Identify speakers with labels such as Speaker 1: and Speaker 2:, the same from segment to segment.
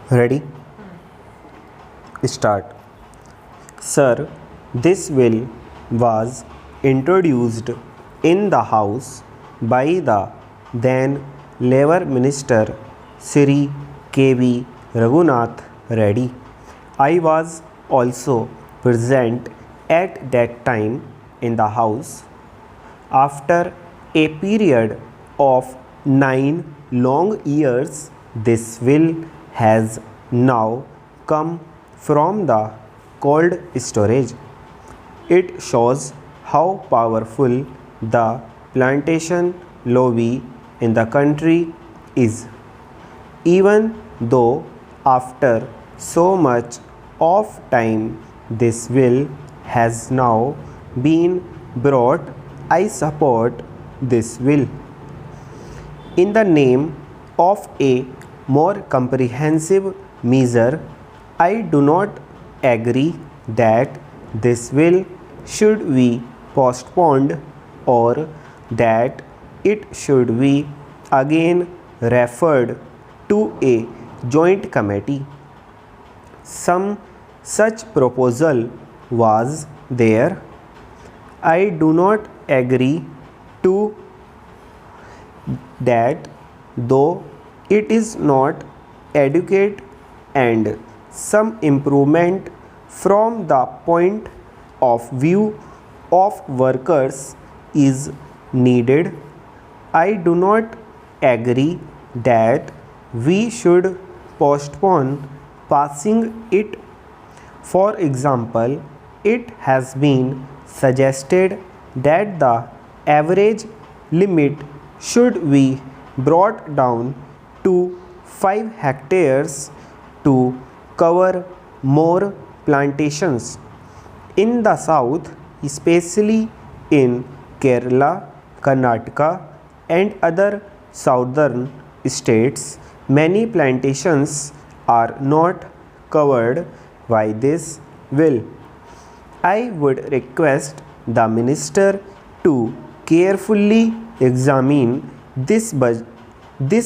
Speaker 1: Ready? Start. Sir, this bill was introduced in the House by the then Labour Minister Sri K.V. Raghunath Reddy. I was also present at that time in the House. After a period of 9 long years, this bill has now come from the cold storage. It shows how powerful the plantation lobby in the country is. Even though after so much of time this bill has now been brought, I support this bill. In the name of a more comprehensive measure, I do not agree that this bill should be postponed or that it should be again referred to a joint committee. Some such proposal was there. I do not agree to that, though it is not adequate and some improvement from the point of view of workers is needed. I do not agree that we should postpone passing it. For example, it has been suggested that the average limit should be brought down to 5 hectares to cover more plantations. In the south, especially in Kerala, Karnataka, and other southern states, many plantations are not covered by this bill. I would request the minister to carefully examine this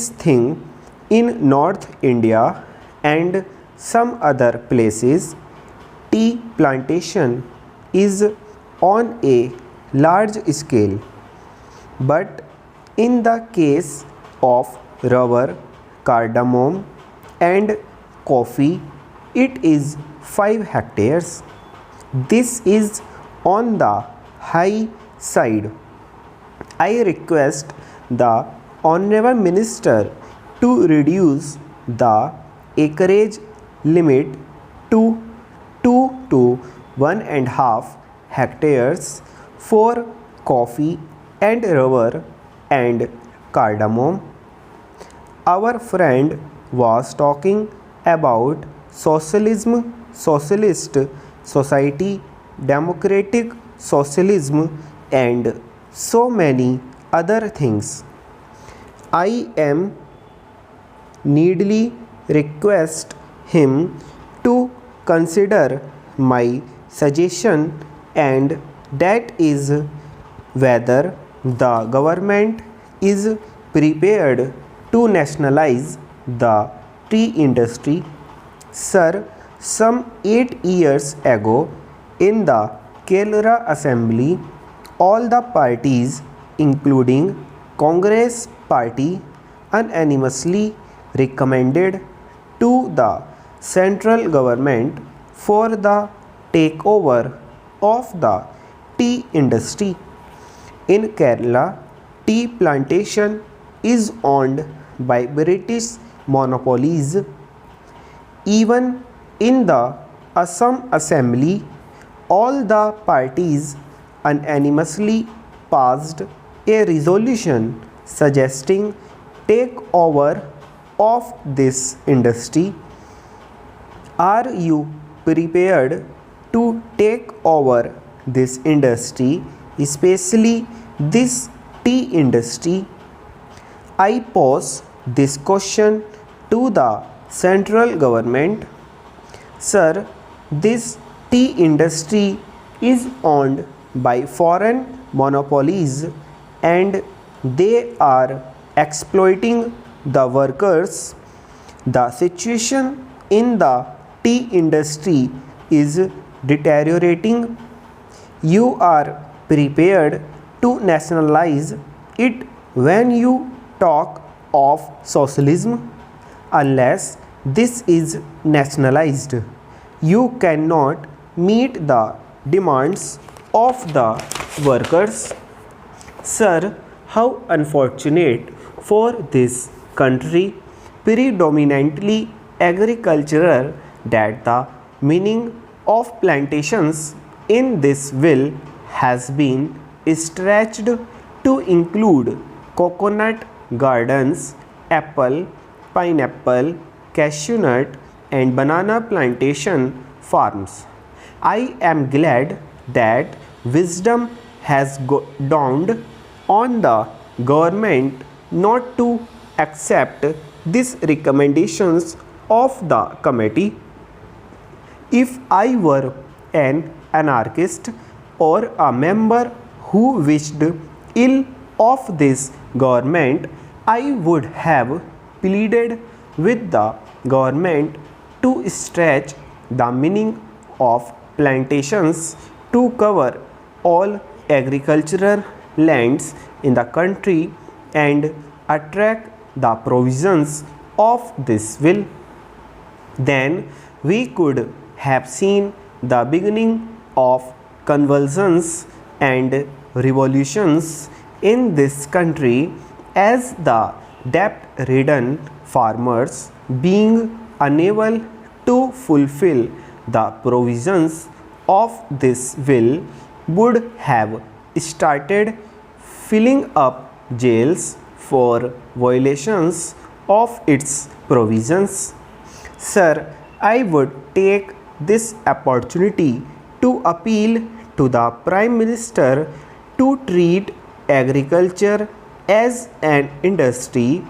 Speaker 1: thing. In North India and some other places, tea plantation is on a large scale, but in the case of rubber, cardamom and coffee, it is 5 hectares. This is on the high side. I request the Honourable Minister to reduce the acreage limit to 2 to 1.5 hectares for coffee and rubber and cardamom. Our friend was talking about socialism, socialist society, democratic socialism, and so many other things. I am needly request him to consider my suggestion, and that is whether the government is prepared to nationalize the tea industry. Sir, some 8 years ago in the Kerala Assembly, all the parties, including Congress Party, unanimously recommended to the central government for the takeover of the tea industry. In Kerala, tea plantation is owned by British monopolies. Even in the Assam Assembly, all the parties unanimously passed a resolution suggesting takeover of this industry. Are you prepared to take over this industry, especially this tea industry? I pose this question to the central government. Sir, this tea industry is owned by foreign monopolies and they are exploiting the workers. The situation in the tea industry is deteriorating. You are prepared to nationalize it when you talk of socialism. Unless this is nationalized, you cannot meet the demands of the workers. Sir, how unfortunate for this country, predominantly agricultural, that the meaning of plantations in this will has been stretched to include coconut gardens, apple, pineapple, cashew nut, and banana plantation farms. I am glad that wisdom has dawned on the government not to accept these recommendations of the committee. If I were an anarchist or a member who wished ill of this government, I would have pleaded with the government to stretch the meaning of plantations to cover all agricultural lands in the country and attract the provisions of this will. Then we could have seen the beginning of convulsions and revolutions in this country, as the debt-ridden farmers, being unable to fulfill the provisions of this will, would have started filling up jails for violations of its provisions. Sir, I would take this opportunity to appeal to the Prime Minister to treat agriculture as an industry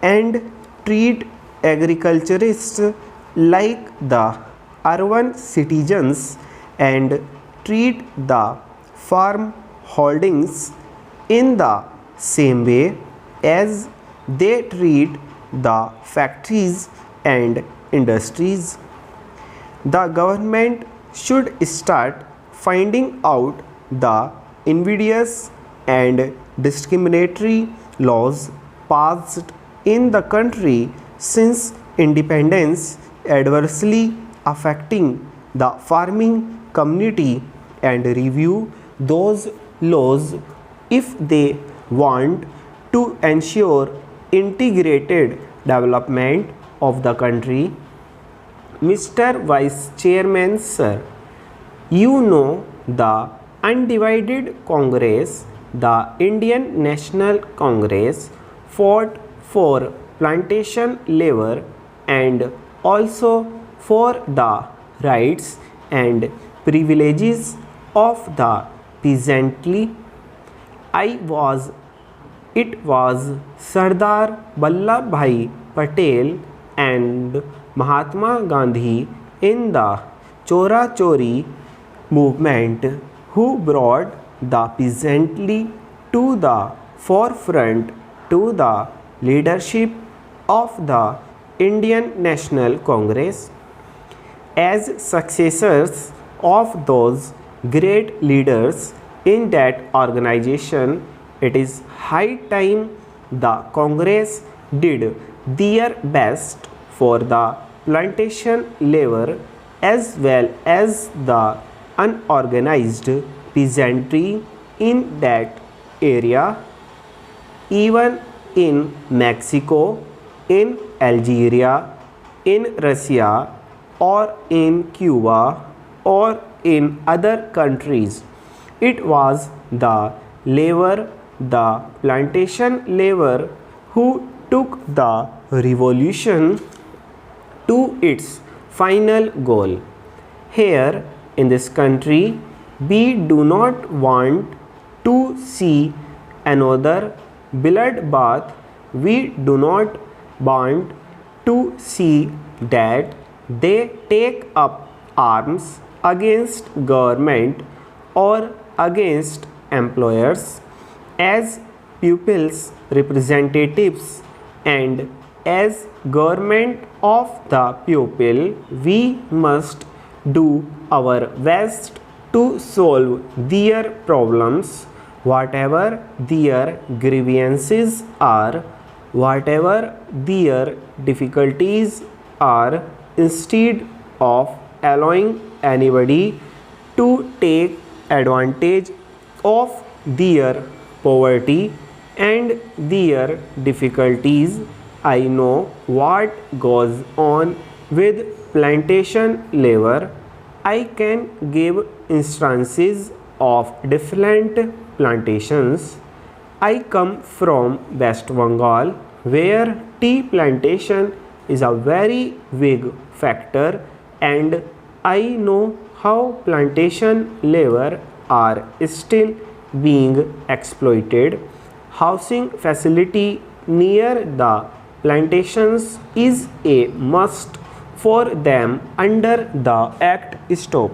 Speaker 1: and treat agriculturists like the urban citizens and treat the farm holdings in the same way as they treat the factories and industries. The government should start finding out the invidious and discriminatory laws passed in the country since independence, adversely affecting the farming community, and review those laws if they want to ensure integrated development of the country. Mr. Vice Chairman, sir, you know the undivided Congress, the Indian National Congress, fought for plantation labor and also for the rights and privileges of the peasantry. It was Sardar Vallabhbhai Patel and Mahatma Gandhi in the Chora Chori movement who brought the peasantry to the forefront, to the leadership of the Indian National Congress. As successors of those great leaders in that organization, it is high time the Congress did their best for the plantation labor as well as the unorganized peasantry in that area. Even in Mexico, in Algeria, in Russia, or in Cuba, or in other countries, it was the labor, the plantation labor, who took the revolution to its final goal. Here in this country, we do not want to see another bloodbath. We do not want to see that they take up arms against government or against employers. As pupils, representatives, and as government of the people, we must do our best to solve their problems, whatever their grievances are, whatever their difficulties are, instead of allowing anybody to take advantage of their poverty and their difficulties. I know what goes on with plantation labor. I can give instances of different plantations. I come from West Bengal, where tea plantation is a very big factor, and I know how plantation labor are still being exploited. Housing facility near the plantations is a must for them under the Act. Stop.